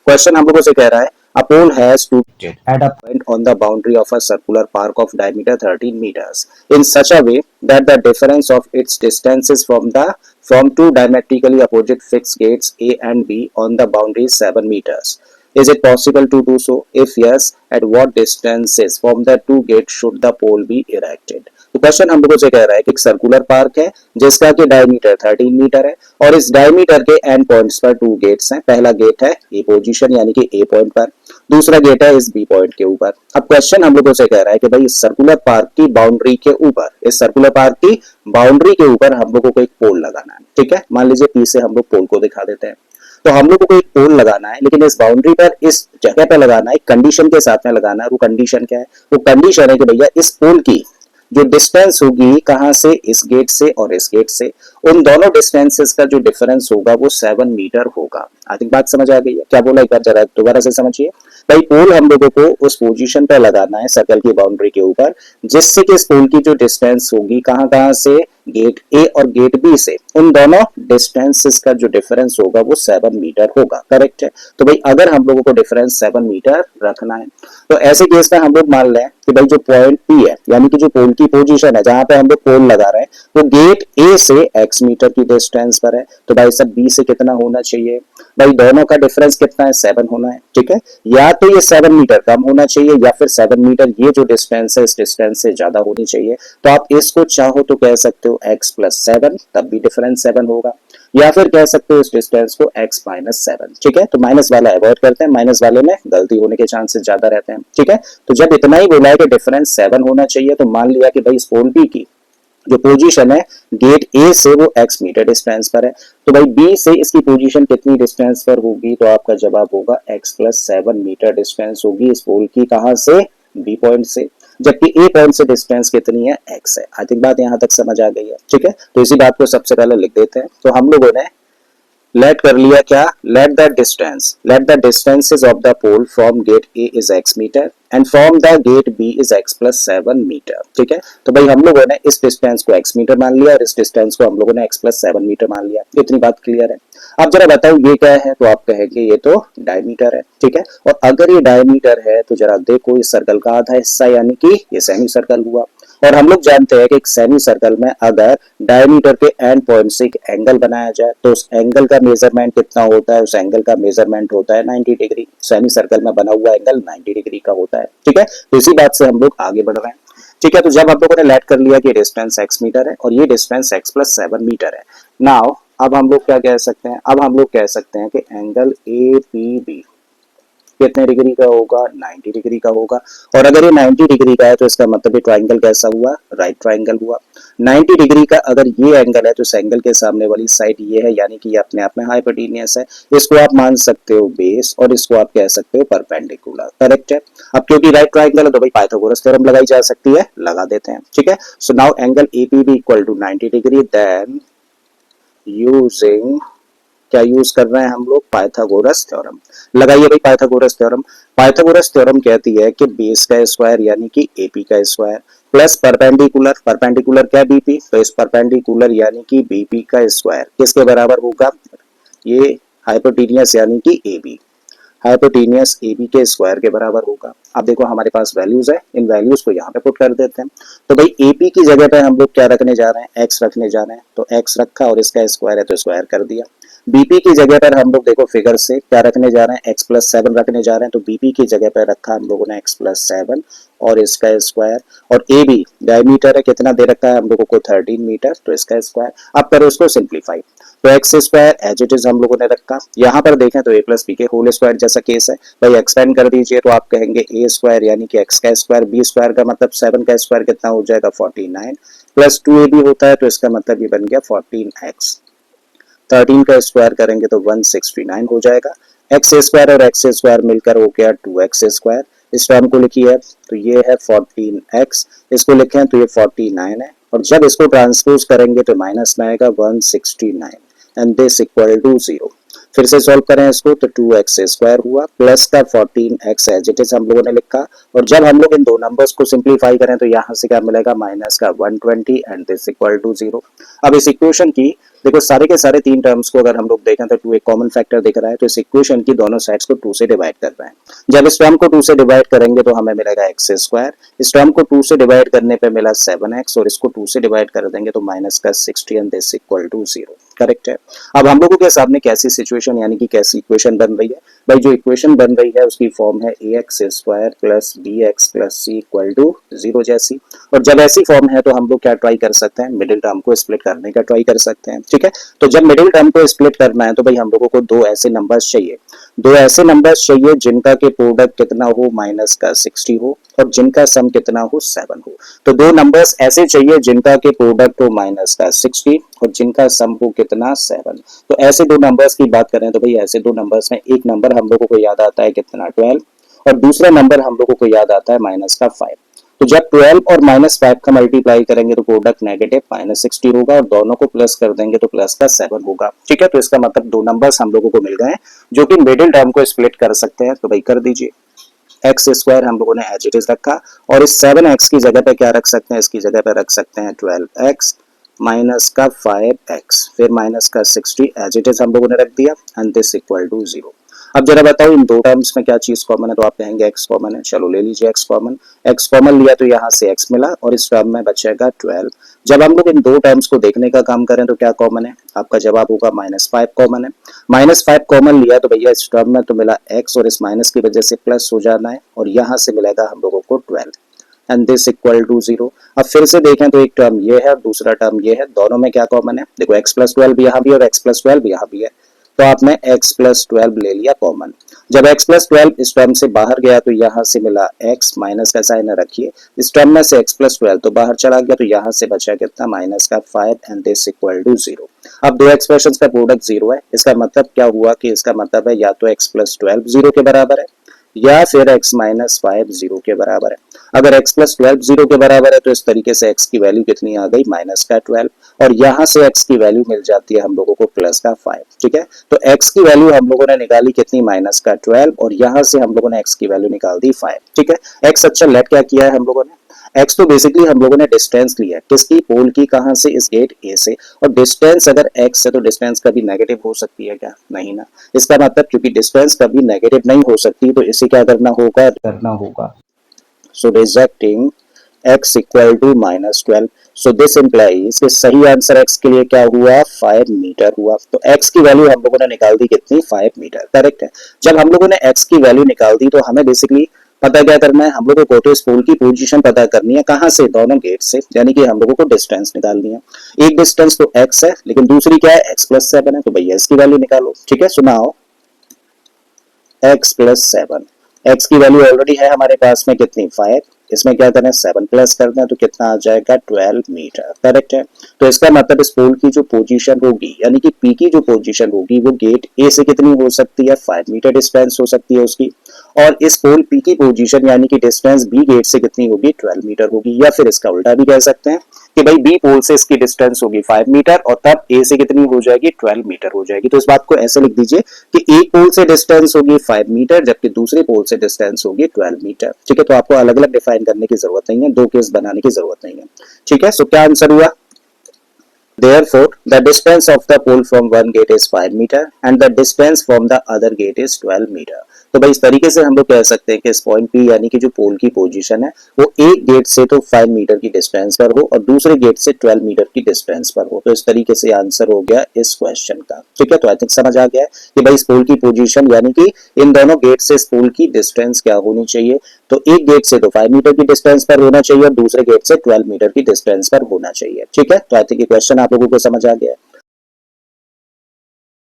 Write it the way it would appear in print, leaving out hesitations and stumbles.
Question हम लोगों से कह रहा है a pole has to at a point on the boundary of a circular arc of diameter 13 meters in such a way that the difference of its distances from two diametrically opposite fixed gates A and B on the boundary is 7 meters. Is it possible to do so? If yes, at what distances from the two gates should the pole be erected? तो question हम लोगों से कह रहा है कि एक circular park है जिसका कि डायमीटर 13 मीटर है और इस डायमीटर के एंड पॉइंट्स पर टू गेट्स हैं। पहला गेट है ए पोजीशन यानी कि ए पॉइंट पर, दूसरा गेट है इस बी पॉइंट के ऊपर। अब क्वेश्चन हम लोगों से कह रहा है कि भाई इस सर्कुलर पार्क की बाउंड्री के ऊपर, इस सर्कुलर पार्क की बाउंड्री के ऊपर हम लोगों को एक पोल लगाना है। ठीक है, मान लीजिए पी से हम लोग पोल को दिखा देते हैं। तो हम लोगों को एक पोल लगाना है, लेकिन इस बाउंड्री पर, इस जगह पर लगाना है, एक कंडीशन के साथ में लगाना है। वो कंडीशन क्या है? वो कंडीशन है कि भैया इस पोल की जो डिस्टेंस होगी कहां से, इस गेट से और इस गेट से, उन दोनों डिस्टेंसेस का जो डिफरेंस होगा वो 7 मीटर होगा। आई थिंक बात समझ आ गई है। क्या बोला एक बार जरा दोबारा से समझिए। भाई पोल हम लोगों को उस पोजीशन पर लगाना है सर्कल की बाउंड्री के ऊपर जिससे कि इस पोल की जो डिस्टेंस होगी कहां कहां से, गेट ए और गेट बी से, उन दोनों डिस्टेंसेस का जो डिफरेंस होगा वो 7 मीटर होगा। करेक्ट है। तो भाई अगर हम लोगों को डिफरेंस 7 मीटर रखना है तो ऐसे केस में हम लोग मान लें कि भाई जो पॉइंट पी है यानी कि जो पोल की पोजीशन है जहां पे हम लोग पोल लगा रहे हैं वो गेट ए से x मीटर की डिस्टेंस पर है। तो भाई सब बी से कितना होना चाहिए? भाई दोनों का डिफरेंस कितना है? 7 होना है। ठीक है, या तो ये 7 मीटर कम होना चाहिए या फिर 7 मीटर ये जो डिस्टेंस है इस डिस्टेंस से ज्यादा होनी चाहिए। तो आप इसको चाहो तो कह सकते हो x प्लस 7, तब भी डिफरेंस 7 होगा, या फिर कह सकते हो इस डिस्टेंस को x माइनस 7। ठीक है, तो माइनस वाला अवॉइड करते हैं, माइनस वाले में गलती होने के चांसेस ज्यादा रहते हैं। ठीक है, तो जब इतना ही बोला है कि डिफरेंस 7 होना चाहिए तो मान लिया कि भाई इस पोल पी की जो पोजीशन है गेट ए से वो x मीटर डिस्टेंस पर है। तो भाई बी से इसकी पोजीशन कितनी डिस्टेंस पर होगी? तो आपका जवाब होगा x प्लस 7 मीटर डिस्टेंस होगी इस पोल की, कहां से? बी पॉइंट से। जबकि ए पॉइंट से डिस्टेंस कितनी है? x है। आई थिंक बात यहां तक समझ आ गई है। ठीक है, तो इसी बात को सबसे पहले लिख देते हैं। तो हम लोगों ने लेट कर लिया क्या? Let the distances of the pole from gate A is x meter and from the gate B is x plus 7 meter. ठीक है, तो भाई हम लोगों ने इस डिस्टेंस को x मीटर मान लिया और इस डिस्टेंस को हम लोगों ने x प्लस 7 मीटर मान लिया। इतनी बात क्लियर है। अब जरा बताओ ये क्या है? तो आप कहेंगे ये तो डायमीटर है। ठीक है, और अगर ये डायमीटर है तो जरा देखो इस सर्कल का आधा हिस्सा यानी कि ये सेमी सर्कल हुआ। और हम लोग जानते हैं कि एक सेमी सर्कल में अगर डायमीटर के एंड पॉइंट से एक एंगल बनाया जाए तो उस एंगल का मेजरमेंट कितना होता है? उस एंगल का मेजरमेंट होता है 90 डिग्री। सेमी सर्कल में बना हुआ एंगल 90 डिग्री का होता है। ठीक है, तो इसी बात से हम लोग आगे बढ़ रहे हैं। ठीक है, तो जब हम लोगों ने लेट कर लिया कि डिस्टेंस x मीटर है और ये डिस्टेंस x प्लस 7 मीटर है, नाउ अब हम लोग क्या कह सकते हैं? अब हम लोग कह सकते हैं कि एंगल ए पी बी कितने डिग्री का होगा? 90 डिग्री का होगा। और अगर ये 90 डिग्री का है तो इसका मतलब ये ट्राइंगल कैसा हुआ? राइट ट्राइंगल हुआ। 90 डिग्री का अगर ये एंगल है तो इस एंगल के सामने वाली साइड ये है यानी कि ये अपने आप में हाइपोटेन्यूस है। इसको आप मान सकते हो बेस और इसको आप कह सकते हो परपेंडिकुलर। करेक्ट है। अब क्योंकि राइट ट्राइंगल है तो भाई पाइथागोरस थ्योरम लगाई जा सकती है, लगा देते हैं। ठीक है, so now angle APB equal to 90 degree, then using क्या यूज कर रहे हैं हम लोग? Pythagoras theorem. लगाइए भाई पाइथागोरस थ्योरम। पाइथागोरस थ्योरम कहती है कि बेस का स्क्वायर यानी कि एपी का स्क्वायर प्लस परपेंडिकुलर, परपेंडिकुलर क्या? बीपी, तो इस परपेंडिकुलर यानी कि बीपी का स्क्वायर किसके बराबर होगा? ये हाइपोटेन्यूस यानी कि एबी, हाइपोटेन्यूस एबी के स्क्वायर के बराबर होगा। अब देखो हमारे पास वैल्यूज है, इन वैल्यूज को यहाँ पे पुट कर देते हैं। तो भाई एपी की जगह पे हम लोग क्या रखने जा रहे हैं? एक्स रखने जा रहे हैं। तो एक्स रखा और इसका स्क्वायर है तो स्क्वायर कर दिया। बीपी की जगह पर हम लोग देखो फिगर से क्या रखने जा रहे हैं? एक्स प्लस 7 रखने जा रहे हैं। तो बीपी की जगह पर रखा हम लोगों ने एक्स प्लस 7 और इसका स्क्वायर। और ए बी डायमीटर है, कितना दे रखा है हम लोगों को? 13 मीटर, तो इसका स्क्वायर। अब करो इसको सिंप्लीफाई, तो x square as it is हम लोगों ने रखा। यहाँ पर देखें तो ए प्लस बी के होल स्क्वायर जैसा केस है। भाई एक्सपेंड कर दीजिए तो आप कहेंगे ए स्क्वायर यानी कि एक्स का स्क्वायर, बी स्क्वायर का मतलब 7 का स्क्वायर कितना हो जाएगा? 49 प्लस 2ab होता है तो इसका मतलब ये बन गया 14x। 13 का स्क्वायर करेंगे तो 169 हो जाएगा। एक्स स्क्वायर और एक्स स्क्वायर मिलकर हो गया 2x स्क्वायर। इस टर्म को लिखिए तो ये है 14x, इसको लिखें तो ये 49 है। और जब इसको ट्रांसपोज करेंगे तो माइनस में आएगा 169 एंड दिस इक्वल टू 0। फिर से सॉल्व करें इसको तो 2x स्क्वायर हुआ प्लस का 14x एज इट इज हम लोगों ने लिखा। और जब हम लोग इन दो नंबर्स को सिंप्लीफाई करें तो यहाँ से क्या मिलेगा? माइनस का 120 एंड दिस इक्वल टू 0। अब इस इक्वेशन की देखो सारे के सारे तीन टर्म्स को अगर हम लोग देखें तो 2 एक कॉमन फैक्टर दिख रहा है, तो इस इक्वेशन की दोनों साइड्स को 2 से डिवाइड कर रहे हैं। जब इस टर्म को 2 से डिवाइड करेंगे तो हमें मिलेगा एक्स स्क्वायर, इस टर्म को 2 से डिवाइड करने पे मिला 7x, और इसको 2 से डिवाइड कर देंगे तो माइनस का 60 and this equal to 0। Correct है। अब हम लोगों के सामने कैसी सिचुएशन यानी कि कैसी इक्वेशन बन रही है भाई, जो इक्वेशन बन रही है उसकी फॉर्म है ax square plus bx plus c equal to 0 जैसी। और जब ऐसी फॉर्म है तो हम लोग क्या ट्राई कर सकते हैं, मिडिल टर्म को स्प्लिट करने का ट्राई कर सकते हैं। ठीक है, तो जब मिडिल टर्म को स्प्लिट करना है तो भाई हम लोगों को दो ऐसे नंबर्स चाहिए, दो ऐसे नंबर्स चाहिए जिनका के प्रोडक्ट कितना हो माइनस का 60 हो और जिनका सम कितना हो 7 हो। तो दो नंबर्स ऐसे चाहिए जिनका के प्रोडक्ट हो माइनस का 60 और जिनका सम हो कितना 7। तो ऐसे दो नंबर्स की बात करें तो भाई ऐसे दो नंबर्स में एक नंबर हम लोगों को याद आता है कितना 12 और दूसरा नंबर हम लोगों को याद आता है माइनस का 5। तो जब 12 और माइनस 5 का मल्टीप्लाई करेंगे तो प्रोडक्ट नेगेटिव माइनस 60 होगा और दोनों को प्लस कर देंगे तो प्लस का 7 होगा। ठीक है, तो इसका मतलब दो नंबर्स हम लोगों को मिल गए जो कि मिडिल टर्म को स्प्लिट कर सकते हैं। तो भाई कर दीजिए, एक्स स्क्वायर हम लोगों ने एज इट इज रखा और इस 7x की जगह पे क्या रख सकते हैं, इसकी जगह पे रख सकते हैं 12x माइनस का 5x फिर माइनस का 60 एज इट इज हम लोगों ने रख दिया एंड दिस इक्वल टू 0। अब जरा बताओ इन दो टर्म्स में क्या चीज कॉमन है, तो आप कहेंगे x कॉमन है। चलो ले लीजिए x कॉमन, x कॉमन लिया तो यहाँ से x मिला और इस टर्म में बचेगा 12। जब हम लोग इन दो टर्म्स को देखने का काम करें तो क्या कॉमन है, आपका जवाब होगा -5 कॉमन है। -5 कॉमन लिया तो भैया इस टर्म में तो मिला x और इस माइनस की वजह से प्लस हो जाना है और यहाँ से मिलेगा हम लोगों को 12 एंड दिस इक्वल टू 0। अब फिर से देखें तो एक टर्म ये है और दूसरा टर्म ये है, दोनों में क्या कॉमन है, देखो x प्लस 12 यहाँ भी और x प्लस 12 यहाँ भी है, तो आपने x प्लस 12 ले लिया कॉमन। जब x प्लस 12 इस टर्म से बाहर गया तो यहाँ से मिला x माइनस का साइन रखिए, इस टर्म में से x प्लस 12 तो बाहर चला गया तो यहाँ से बचा कितना माइनस का 5 एंड दिस इक्वल टू 0। अब दो एक्सप्रेशंस का प्रोडक्ट 0 है, इसका मतलब क्या हुआ कि इसका मतलब है या तो x प्लस 12 0 के बराबर है या फिर x माइनस 5 0 के बराबर है। अगर x प्लस 12 0 के बराबर है तो इस तरीके से x की वैल्यू कितनी आ गई माइनस का 12 और यहाँ से x की वैल्यू मिल जाती है हम लोगों को प्लस का 5। ठीक है, तो x की वैल्यू हम लोगों ने निकाली कितनी माइनस का 12 और यहाँ से हम लोगों ने x की वैल्यू निकाल दी 5। ठीक है, x अच्छा लेट क्या किया है हम लोगों ने, x तो बेसिकली हम लोगों ने डिस्टेंस लिया है किसकी, पोल की, कहां से, इस गेट a से। और डिस्टेंस अगर x है तो डिस्टेंस कभी नेगेटिव हो सकती है क्या, नहीं ना। इसका मतलब क्योंकि डिस्टेंस कभी नेगेटिव नहीं हो सकती तो इसे क्या करना होगा so rejecting x equal to -12। So this implies कि सही आंसर x के लिए क्या हुआ 5 मीटर हुआ। तो x की वैल्यू हम लोगों ने निकाल दी कितनी 5 मीटर। करेक्ट है, जब हम लोगों ने x की वैल्यू निकाल दी तो हमें बेसिकली पता क्या करना है, हम लोगों को तो इस पोल की पोजीशन पता करनी है, कहां से, दोनों गेट से, यानी कि हम लोगों को डिस्टेंस निकालनी है। एक डिस्टेंस तो x है लेकिन दूसरी क्या है x प्लस 7 है, तो भैया इसकी वैल्यू निकालो। ठीक है, सुनाओ x प्लस 7, x की वैल्यू ऑलरेडी है हमारे पास में कितनी 5, इसमें क्या करना है 7 प्लस करना है तो कितना आ जाएगा 12 मीटर। करेक्ट है, तो इसका मतलब इस पोल की जो पोजीशन होगी यानी कि P की जो पोजीशन होगी वो गेट A से कितनी हो सकती है 5 मीटर डिस्टेंस हो सकती है उसकी, और इस पोल P की पोजीशन यानी कि डिस्टेंस B गेट से कितनी होगी 12 मीटर होगी। या फिर इसका उल्टा भी कह सकते हैं कि भाई B पोल से इसकी डिस्टेंस होगी 5 मीटर और तब A से कितनी हो जाएगी 12 मीटर हो जाएगी। तो इस बात को ऐसे लिख दीजिए कि एक पोल से डिस्टेंस होगी 5 मीटर जबकि दूसरे पोल से डिस्टेंस होगी 12 मीटर। ठीक है, तो आपको अलग अलग डिफाइन करने की जरूरत नहीं है, दो केस बनाने की जरूरत नहीं है। ठीक है, सो क्या आंसर हुआ, therefore the distance of the pole from one gate is 5 meter and the distance from the other gate is 12 meter। तो भाई इस तरीके से हम लोग कह सकते हैं कि इस पॉइंट P यानी कि जो पोल की पोजीशन है वो एक गेट से तो 5 मीटर की डिस्टेंस पर हो और दूसरे गेट से 12 मीटर की डिस्टेंस पर हो। तो इस तरीके से आंसर हो गया इस क्वेश्चन का। ठीक है, तो आई थिंक समझ आ गया है कि भाई इस पोल की पोजीशन यानी कि इन दोनों गेट से इस पोल की डिस्टेंस क्या होनी चाहिए, तो एक गेट से तो 5 मीटर की डिस्टेंस पर होना चाहिए और दूसरे गेट से 12 मीटर की डिस्टेंस पर होना चाहिए। ठीक है, तो आई थिंक ये क्वेश्चन आप लोगों को समझ आ गया है।